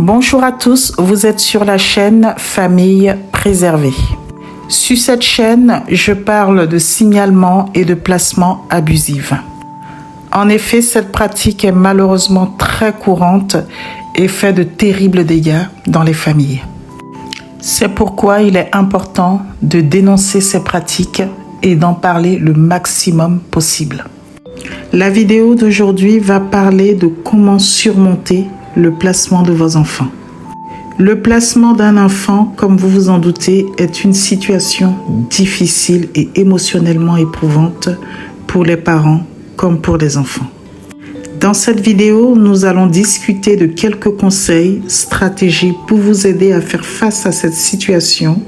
Bonjour à tous, vous êtes sur la chaîne Famille Préservée. Sur cette chaîne, je parle de signalement et de placement abusif. En effet, cette pratique est malheureusement très courante et fait de terribles dégâts dans les familles. C'est pourquoi il est important de dénoncer ces pratiques et d'en parler le maximum possible. La vidéo d'aujourd'hui va parler de comment surmonter le placement de vos enfants. Le placement d'un enfant, comme vous vous en doutez, est une situation difficile et émotionnellement éprouvante pour les parents comme pour les enfants. Dans cette vidéo, nous allons discuter de quelques conseils, stratégies pour vous aider à faire face à cette situation,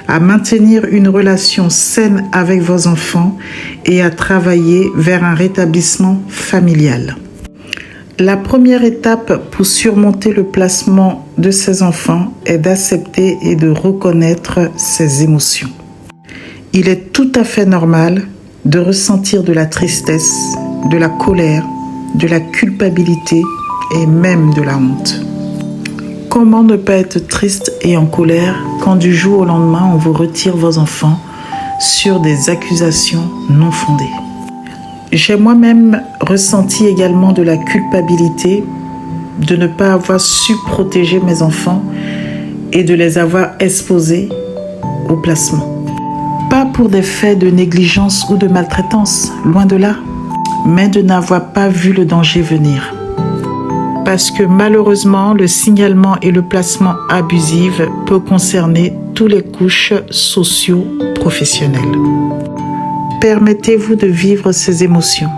à maintenir une relation saine avec vos enfants et à travailler vers un rétablissement familial. La première étape pour surmonter le placement de ces enfants est d'accepter et de reconnaître ses émotions. Il est tout à fait normal de ressentir de la tristesse, de la colère, de la culpabilité et même de la honte. Comment ne pas être triste et en colère quand du jour au lendemain on vous retire vos enfants sur des accusations non fondées? J'ai moi-même ressenti également de la culpabilité de ne pas avoir su protéger mes enfants et de les avoir exposés au placement. Pas pour des faits de négligence ou de maltraitance, loin de là, mais de n'avoir pas vu le danger venir. Parce que malheureusement, le signalement et le placement abusif peut concerner toutes les couches socio-professionnelles. Permettez-vous de vivre ces émotions.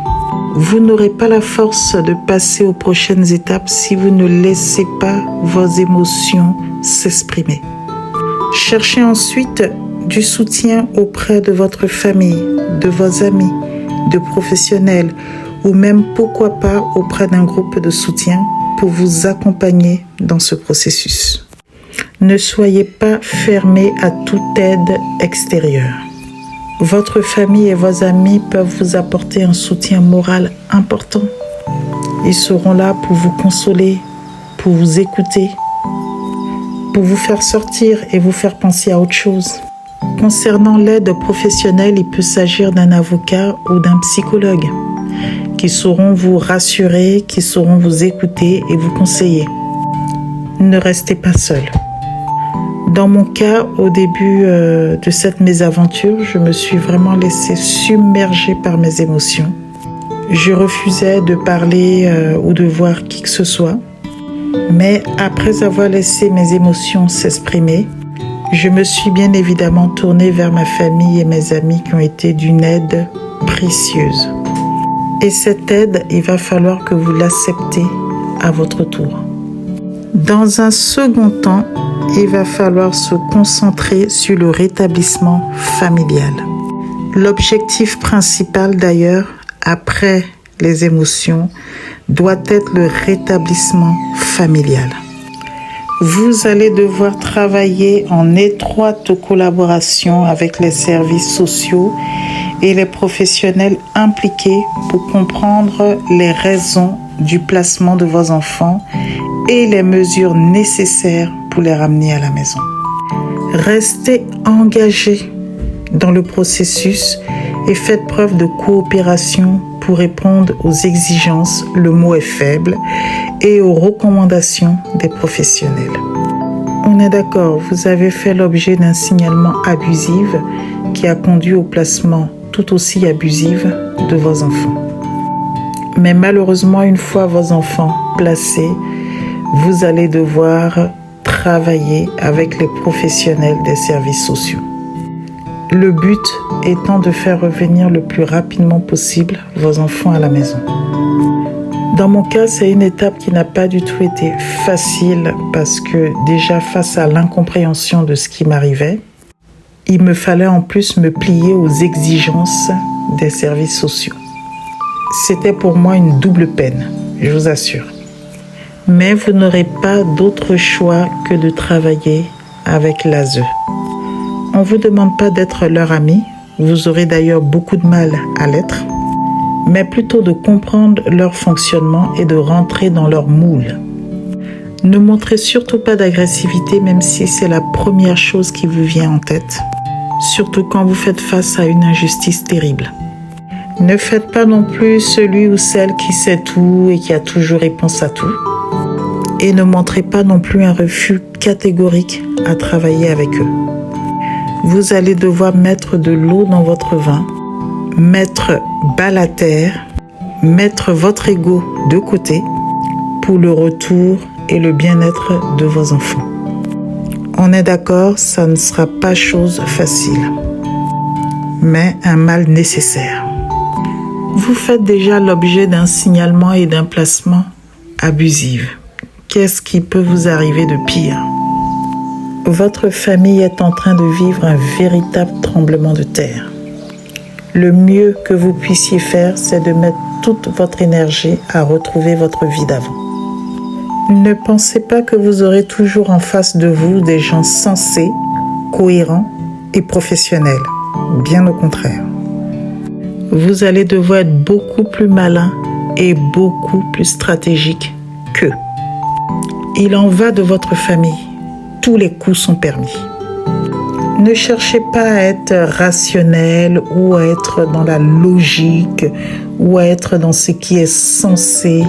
Vous n'aurez pas la force de passer aux prochaines étapes si vous ne laissez pas vos émotions s'exprimer. Cherchez ensuite du soutien auprès de votre famille, de vos amis, de professionnels ou même pourquoi pas auprès d'un groupe de soutien pour vous accompagner dans ce processus. Ne soyez pas fermés à toute aide extérieure. Votre famille et vos amis peuvent vous apporter un soutien moral important. Ils seront là pour vous consoler, pour vous écouter, pour vous faire sortir et vous faire penser à autre chose. Concernant l'aide professionnelle, il peut s'agir d'un avocat ou d'un psychologue qui sauront vous rassurer, qui sauront vous écouter et vous conseiller. Ne restez pas seul. Dans mon cas, au début de cette mésaventure, je me suis vraiment laissée submerger par mes émotions. Je refusais de parler ou de voir qui que ce soit. Mais après avoir laissé mes émotions s'exprimer, je me suis bien évidemment tournée vers ma famille et mes amis qui ont été d'une aide précieuse. Et cette aide, il va falloir que vous l'acceptez à votre tour. Dans un second temps, il va falloir se concentrer sur le rétablissement familial. L'objectif principal d'ailleurs, après les émotions, doit être le rétablissement familial. Vous allez devoir travailler en étroite collaboration avec les services sociaux et les professionnels impliqués pour comprendre les raisons du placement de vos enfants et les mesures nécessaires pour les ramener à la maison. Restez engagés dans le processus et faites preuve de coopération pour répondre aux exigences, le mot est faible, et aux recommandations des professionnels. On est d'accord, vous avez fait l'objet d'un signalement abusif qui a conduit au placement tout aussi abusif de vos enfants. Mais malheureusement, une fois vos enfants placés, vous allez devoir travailler avec les professionnels des services sociaux. Le but étant de faire revenir le plus rapidement possible vos enfants à la maison. Dans mon cas, c'est une étape qui n'a pas du tout été facile parce que déjà face à l'incompréhension de ce qui m'arrivait, il me fallait en plus me plier aux exigences des services sociaux. C'était pour moi une double peine, je vous assure. Mais vous n'aurez pas d'autre choix que de travailler avec l'ASE. On ne vous demande pas d'être leur ami, vous aurez d'ailleurs beaucoup de mal à l'être, mais plutôt de comprendre leur fonctionnement et de rentrer dans leur moule. Ne montrez surtout pas d'agressivité, même si c'est la première chose qui vous vient en tête. Surtout quand vous faites face à une injustice terrible. Ne faites pas non plus celui ou celle qui sait tout et qui a toujours réponse à tout. Et ne montrez pas non plus un refus catégorique à travailler avec eux. Vous allez devoir mettre de l'eau dans votre vin, mettre bas la terre, mettre votre ego de côté pour le retour et le bien-être de vos enfants. On est d'accord, ça ne sera pas chose facile, mais un mal nécessaire. Vous faites déjà l'objet d'un signalement et d'un placement abusif. Qu'est-ce qui peut vous arriver de pire? Votre famille est en train de vivre un véritable tremblement de terre. Le mieux que vous puissiez faire, c'est de mettre toute votre énergie à retrouver votre vie d'avant. Ne pensez pas que vous aurez toujours en face de vous des gens sensés, cohérents et professionnels. Bien au contraire. Vous allez devoir être beaucoup plus malin et beaucoup plus stratégique qu'eux. Il en va de votre famille. Tous les coups sont permis. Ne cherchez pas à être rationnel ou à être dans la logique ou à être dans ce qui est censé.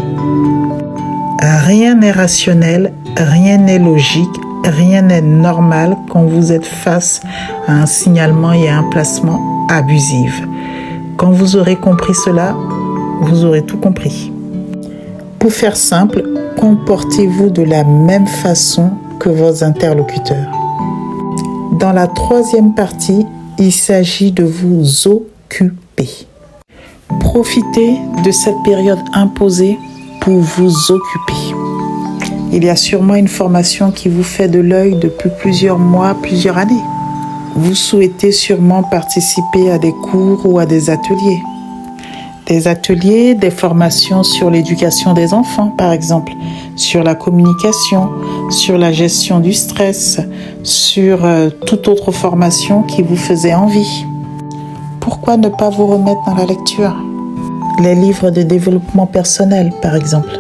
Rien n'est rationnel, rien n'est logique, rien n'est normal quand vous êtes face à un signalement et à un placement abusif. Quand vous aurez compris cela, vous aurez tout compris. Pour faire simple, comportez-vous de la même façon que vos interlocuteurs. Dans la troisième partie, il s'agit de vous occuper. Profitez de cette période imposée pour vous occuper. Il y a sûrement une formation qui vous fait de l'œil depuis plusieurs mois, plusieurs années. Vous souhaitez sûrement participer à des cours ou à des ateliers. Des ateliers, des formations sur l'éducation des enfants, par exemple, sur la communication, sur la gestion du stress, sur toute autre formation qui vous faisait envie. Pourquoi ne pas vous remettre dans la lecture? Les livres de développement personnel, par exemple.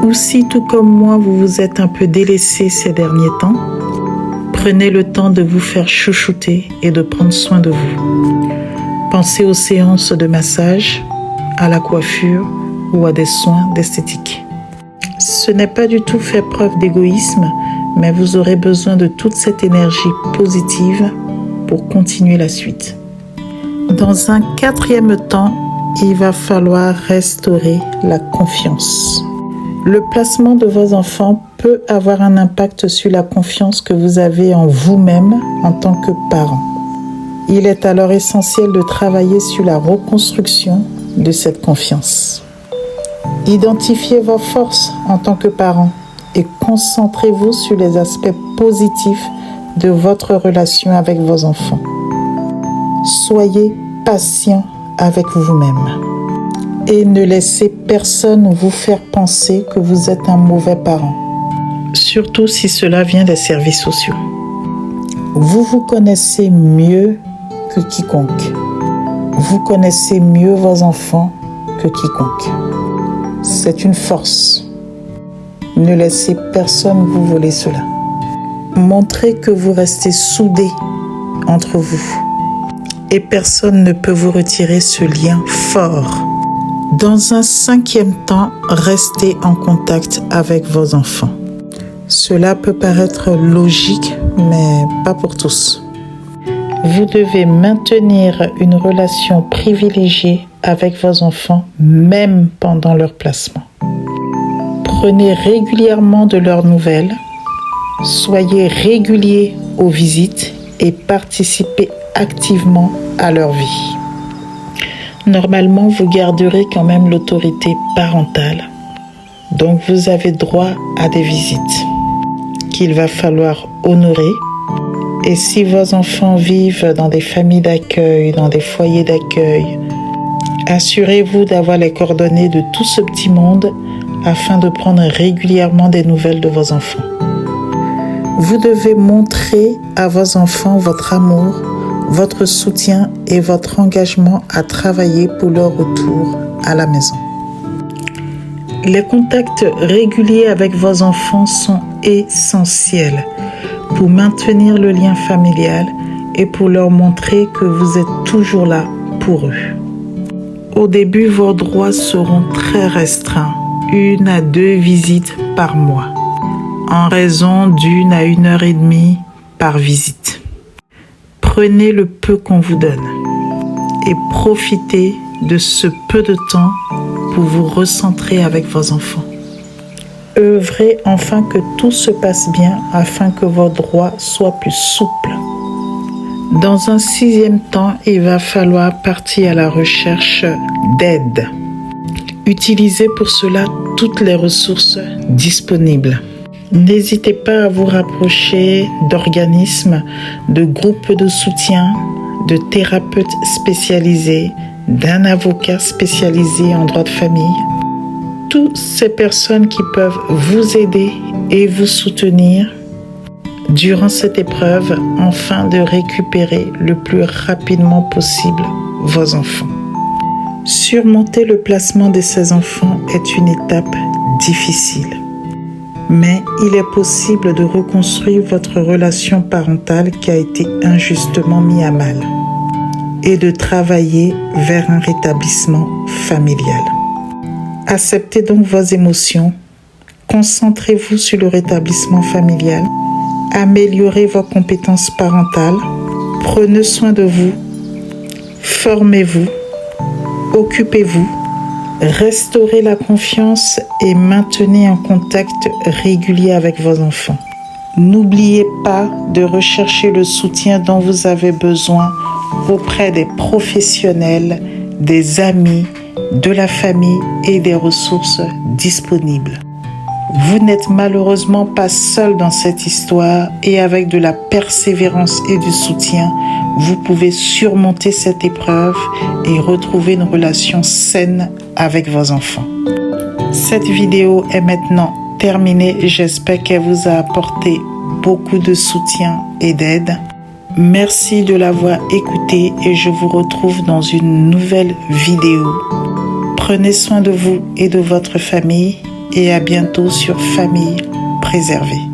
Ou si, tout comme moi, vous vous êtes un peu délaissé ces derniers temps, prenez le temps de vous faire chouchouter et de prendre soin de vous. Pensez aux séances de massage, à la coiffure ou à des soins d'esthétique. Ce n'est pas du tout faire preuve d'égoïsme, mais vous aurez besoin de toute cette énergie positive pour continuer la suite. Dans un quatrième temps, il va falloir restaurer la confiance. Le placement de vos enfants peut avoir un impact sur la confiance que vous avez en vous-même en tant que parent. Il est alors essentiel de travailler sur la reconstruction de cette confiance. Identifiez vos forces en tant que parent et concentrez-vous sur les aspects positifs de votre relation avec vos enfants. Soyez patient avec vous-même et ne laissez personne vous faire penser que vous êtes un mauvais parent, surtout si cela vient des services sociaux. Vous vous connaissez mieux que quiconque. Vous connaissez mieux vos enfants que quiconque. C'est une force. Ne laissez personne vous voler cela. Montrez que vous restez soudés entre vous et personne ne peut vous retirer ce lien fort. Dans un cinquième temps, restez en contact avec vos enfants. Cela peut paraître logique, mais pas pour tous. Vous devez maintenir une relation privilégiée avec vos enfants, même pendant leur placement. Prenez régulièrement de leurs nouvelles, soyez réguliers aux visites et participez activement à leur vie. Normalement, vous garderez quand même l'autorité parentale, donc vous avez droit à des visites qu'il va falloir honorer. Et si vos enfants vivent dans des familles d'accueil, dans des foyers d'accueil, assurez-vous d'avoir les coordonnées de tout ce petit monde afin de prendre régulièrement des nouvelles de vos enfants. Vous devez montrer à vos enfants votre amour, votre soutien et votre engagement à travailler pour leur retour à la maison. Les contacts réguliers avec vos enfants sont essentiels pour maintenir le lien familial et pour leur montrer que vous êtes toujours là pour eux. Au début, vos droits seront très restreints, 1 à 2 visites par mois, en raison d'1 à 1h30 par visite. Prenez le peu qu'on vous donne et profitez de ce peu de temps pour vous recentrer avec vos enfants. Œuvrez enfin que tout se passe bien afin que vos droits soient plus souples. Dans un 6e temps, il va falloir partir à la recherche d'aide. Utilisez pour cela toutes les ressources disponibles. N'hésitez pas à vous rapprocher d'organismes, de groupes de soutien, de thérapeutes spécialisés, d'un avocat spécialisé en droit de famille. Toutes ces personnes qui peuvent vous aider et vous soutenir durant cette épreuve afin de récupérer le plus rapidement possible vos enfants. Surmonter le placement de ces enfants est une étape difficile, mais il est possible de reconstruire votre relation parentale qui a été injustement mise à mal et de travailler vers un rétablissement familial. Acceptez donc vos émotions, concentrez-vous sur le rétablissement familial, améliorez vos compétences parentales, prenez soin de vous, formez-vous, occupez-vous, restaurez la confiance et maintenez un contact régulier avec vos enfants. N'oubliez pas de rechercher le soutien dont vous avez besoin auprès des professionnels, des amis, de la famille et des ressources disponibles. Vous n'êtes malheureusement pas seul dans cette histoire et avec de la persévérance et du soutien, vous pouvez surmonter cette épreuve et retrouver une relation saine avec vos enfants. Cette vidéo est maintenant terminée. J'espère qu'elle vous a apporté beaucoup de soutien et d'aide. Merci de l'avoir écouté et je vous retrouve dans une nouvelle vidéo. Prenez soin de vous et de votre famille et à bientôt sur Famille Préservée.